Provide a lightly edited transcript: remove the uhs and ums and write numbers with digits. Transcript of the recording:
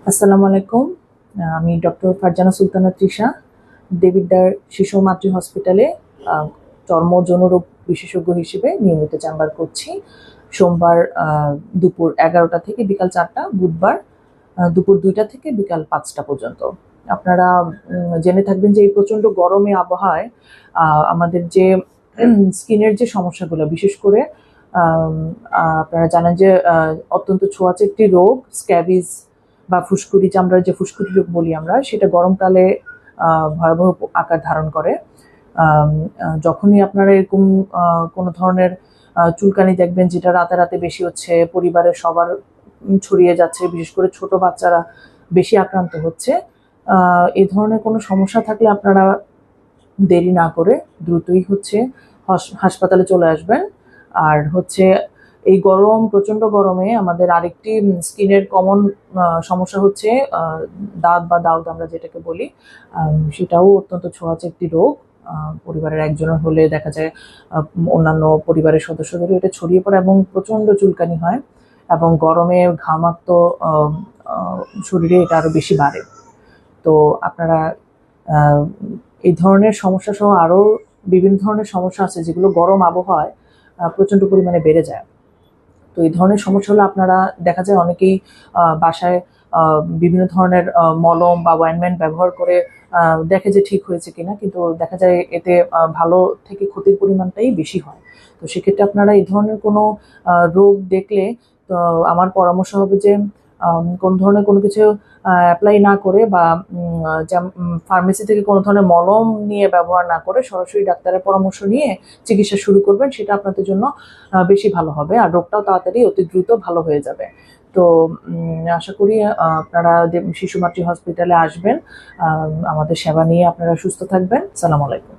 আসসালামু আলাইকুম। আমি ডক্টর ফারজানা সুলতানা তৃষা, দেবিদ্বার শিশু ও মাতৃ হসপিটালে চর্ম যৌনরোগ বিশেষজ্ঞ হিসেবে নিয়মিত চেম্বার করছি। সোমবার দুপুর 11টা থেকে বিকাল 4টা, বুধবার দুপুর 2টা থেকে বিকাল 5টা পর্যন্ত। আপনারা জেনে থাকবেন যে এই প্রচণ্ড গরমে আবহাওয়ায় আমাদের যে স্কিনের যে সমস্যাগুলো, বিশেষ করে আপনারা জানেন যে অত্যন্ত ছোঁয়াচে একটি রোগ স্ক্যাবিজ বা ফুসকুড়ি চামড়ার যে ফুসকুড়ি রোগ বলি আমরা, সেটা গরমকালে ভয়াবহ আকার ধারণ করে। যখনই আপনারা এরকম কোনো ধরনের চুলকানি দেখবেন যেটা রাতে বেশি হচ্ছে, পরিবারের সবার ছড়িয়ে যাচ্ছে, বিশেষ করে ছোট বাচ্চারা বেশি আক্রান্ত হচ্ছে, এই ধরনের কোনো সমস্যা থাকলে আপনারা দেরি না করে দ্রুতই হাসপাতালে চলে আসবেন। আর এই প্রচণ্ড গরমে আমাদের আরেকটি স্কিনের কমন সমস্যা হচ্ছে দাঁত বা দাউদ আমরা যেটাকে বলি। সেটাও অত্যন্ত ছোঁয়াচে একটি রোগ। পরিবারের একজনের হলে দেখা যায় অন্যান্য পরিবারের সদস্যদেরও এটা ছড়িয়ে পড়ে এবং প্রচণ্ড চুলকানি হয়, এবং গরমে ঘামাক্ত শরীরে এটা আরও বেশি বাড়ে। তো আপনারা এই ধরনের সমস্যা সহ আরও বিভিন্ন ধরনের সমস্যা আছে যেগুলো গরম আবহাওয়ায় প্রচণ্ড পরিমাণে বেড়ে যায়। তো এই ধরনের সমস্যা হলে আপনারা দেখা যায় অনেকেই বাসায় বিভিন্ন ধরনের মলম বা অয়েনমেন্ট ব্যবহার করে দেখে যে ঠিক হয়েছে কিনা, কিন্তু দেখা যায় এতে ভালো থেকে ক্ষতির পরিমাণটাই বেশি হয়। তো সেক্ষেত্রে আপনারা এই ধরনের কোনো রোগ দেখলে তো আমার পরামর্শ হবে যে কোনো ধরনের কোনো কিছু অ্যাপ্লাই না করে বা ফার্মেসি থেকে কোনো ধরনের মলম নিয়ে ব্যবহার না করে সরাসরি ডাক্তারের পরামর্শ নিয়ে চিকিৎসা শুরু করবেন। সেটা আপনাদের জন্য বেশি ভালো হবে, আর রোগটাও তাড়াতাড়ি অতি দ্রুত ভালো হয়ে যাবে। তো আশা করি আপনারা শিশু মাতৃ হসপিটালে আসবেন, আমাদের সেবা নিয়ে আপনারা সুস্থ থাকবেন। সালাম আলাইকুম।